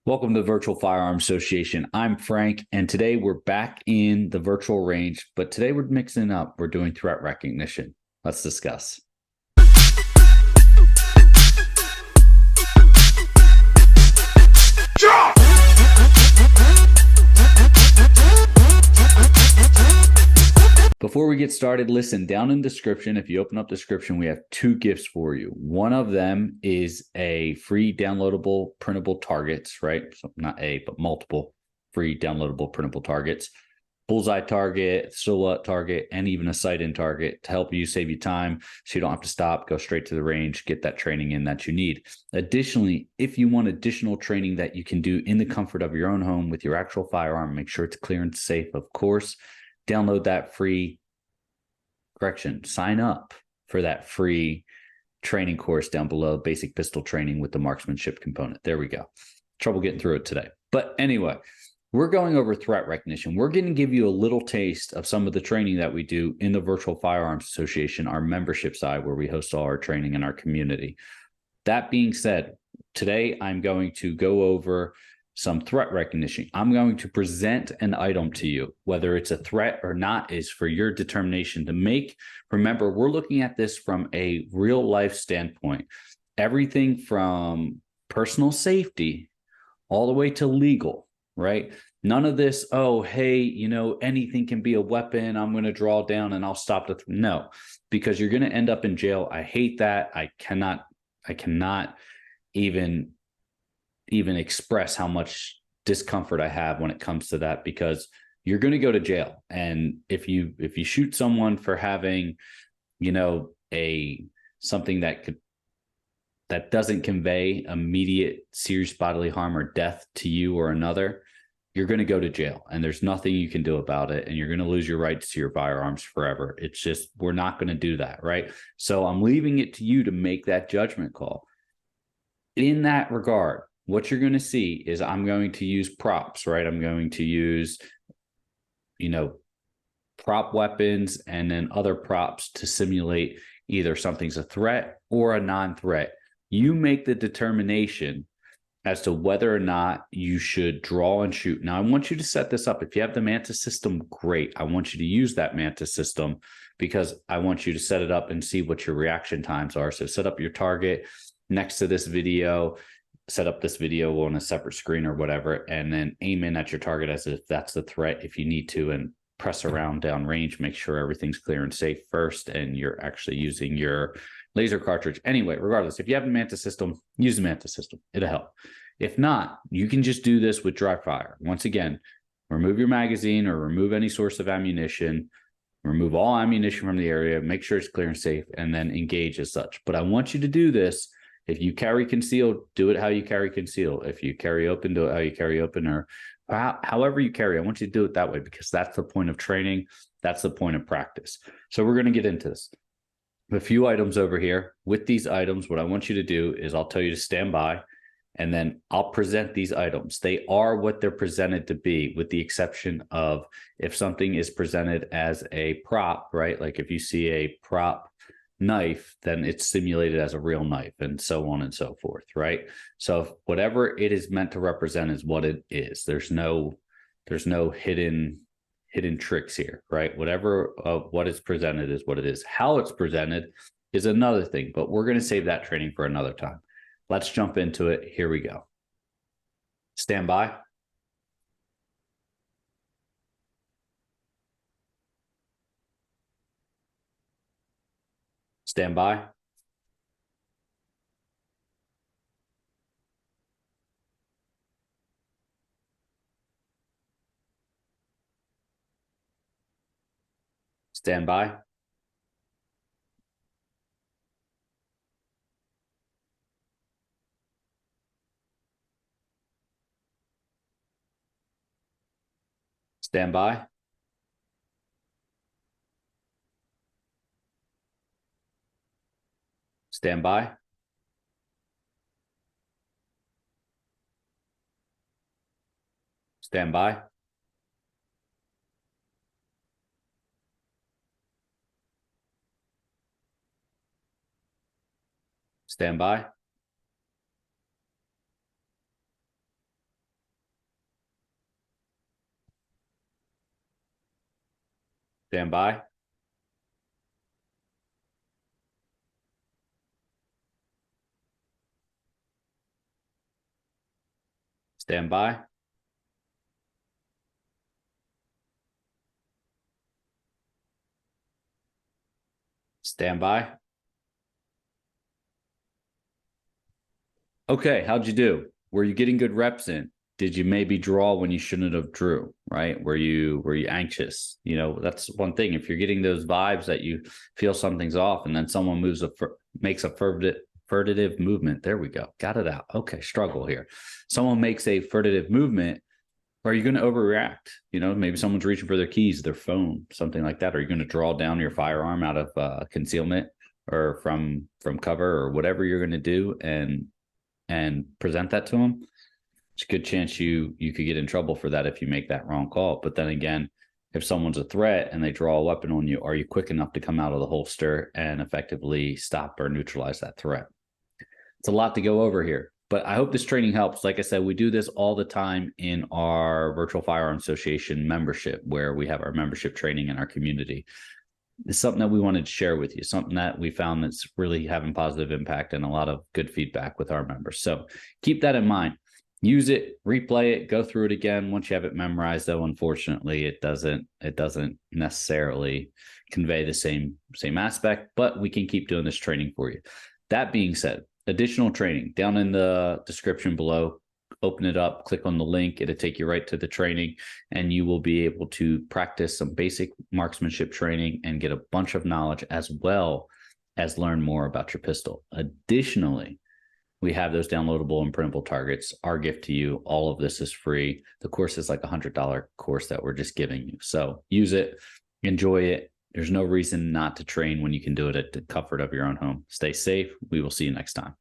Welcome to the Virtual Firearms Association. I'm Frank, and today we're back in the virtual range, but today we're mixing it up. We're doing threat recognition. Let's discuss. Before we get started, listen, down in the description, if you open up the description, we have two gifts for you. One of them is a free downloadable printable targets, right? So not a, but multiple free downloadable printable targets. Bullseye target, silhouette target, and even a sight-in target to help you save you time so you don't have to stop, go straight to the range, get that training in that you need. Additionally, if you want additional training that you can do in the comfort of your own home with your actual firearm, make sure it's clear and safe, of course. Download that free, sign up for that free training course down below, Basic Pistol Training with the marksmanship component. There we go. Trouble getting through it today. But anyway, we're going over threat recognition. We're going to give you a little taste of some of the training that we do in the Virtual Firearms Association, our membership side, where we host all our training in our community. That being said, today I'm going to go over some threat recognition. I'm going to present an item to you. Whether it's a threat or not is for your determination to make. Remember, we're looking at this from a real life standpoint. Everything from personal safety all the way to legal, right? None of this, oh, hey, anything can be a weapon. I'm going to draw down and I'll stop the no, because you're going to end up in jail. I hate that. I cannot even express how much discomfort I have when it comes to that, because you're going to go to jail. And if you shoot someone for having, something that doesn't convey immediate serious bodily harm or death to you or another, you're going to go to jail, and there's nothing you can do about it. And you're going to lose your rights to your firearms forever. It's just, we're not going to do that. Right. So I'm leaving it to you to make that judgment call. In that regard, what you're going to see is I'm going to use props, right? I'm going to use, prop weapons and then other props to simulate either something's a threat or a non-threat. You make the determination as to whether or not you should draw and shoot. Now, I want you to set this up. If you have the Mantis system, great. I want you to use that Mantis system because I want you to set it up and see what your reaction times are. So set up your target next to this video, set up this video on a separate screen or whatever, and then aim in at your target as if that's the threat if you need to, and press around down range, make sure everything's clear and safe first, and you're actually using your laser cartridge. Anyway, regardless, if you have a Mantis system, use the Mantis system. It'll help. If not, you can just do this with dry fire. Once again, remove your magazine or remove any source of ammunition, remove all ammunition from the area, make sure it's clear and safe, and then engage as such. But I want you to do this. If you carry concealed, do it how you carry concealed. If you carry open, do it how you carry open, or however you carry. I want you to do it that way because that's the point of training. That's the point of practice. So we're going to get into this. A few items over here. With these items, what I want you to do is I'll tell you to stand by, and then I'll present these items. They are what they're presented to be, with the exception of if something is presented as a prop, right? Like if you see a prop knife, then it's simulated as a real knife, and so on and so forth, right? So whatever it is meant to represent is what it is. There's no hidden tricks here, right? Whatever what is presented is what it is. How it's presented is another thing, but we're going to save that training for another time. Let's jump into it. Here we go. Stand by. Stand by. Stand by. Stand by. Stand by. Stand by. Stand by. Stand by. Stand by. Stand by. Okay, how'd you do? Were you getting good reps in? Did you maybe draw when you shouldn't have drew, right? Were you anxious? You know, that's one thing. If you're getting those vibes that you feel something's off, and then someone makes a furtive movement. There we go. Got it out. Okay, struggle here. Someone makes a furtive movement. Are you going to overreact? You know, maybe someone's reaching for their keys, their phone, something like that. Are you going to draw down your firearm out of concealment or from cover or whatever you're going to do and present that to them? It's a good chance you could get in trouble for that if you make that wrong call. But then again, if someone's a threat and they draw a weapon on you, are you quick enough to come out of the holster and effectively stop or neutralize that threat? It's a lot to go over here. But I hope this training helps. Like I said, we do this all the time in our Virtual Firearms Association membership, where we have our membership training in our community. It's something that we wanted to share with you, something that we found that's really having positive impact and a lot of good feedback with our members. So keep that in mind. Use it, replay it, go through it again. Once you have it memorized, though, unfortunately, it doesn't necessarily convey the same aspect, but we can keep doing this training for you. That being said, additional training down in the description below. Open it up, click on the link. It'll take you right to the training, and you will be able to practice some basic marksmanship training and get a bunch of knowledge, as well as learn more about your pistol. Additionally, we have those downloadable and printable targets. Our gift to you. All of this is free. The course is like $100 course that we're just giving you. So use it, enjoy it. There's no reason not to train when you can do it at the comfort of your own home. Stay safe. We will see you next time.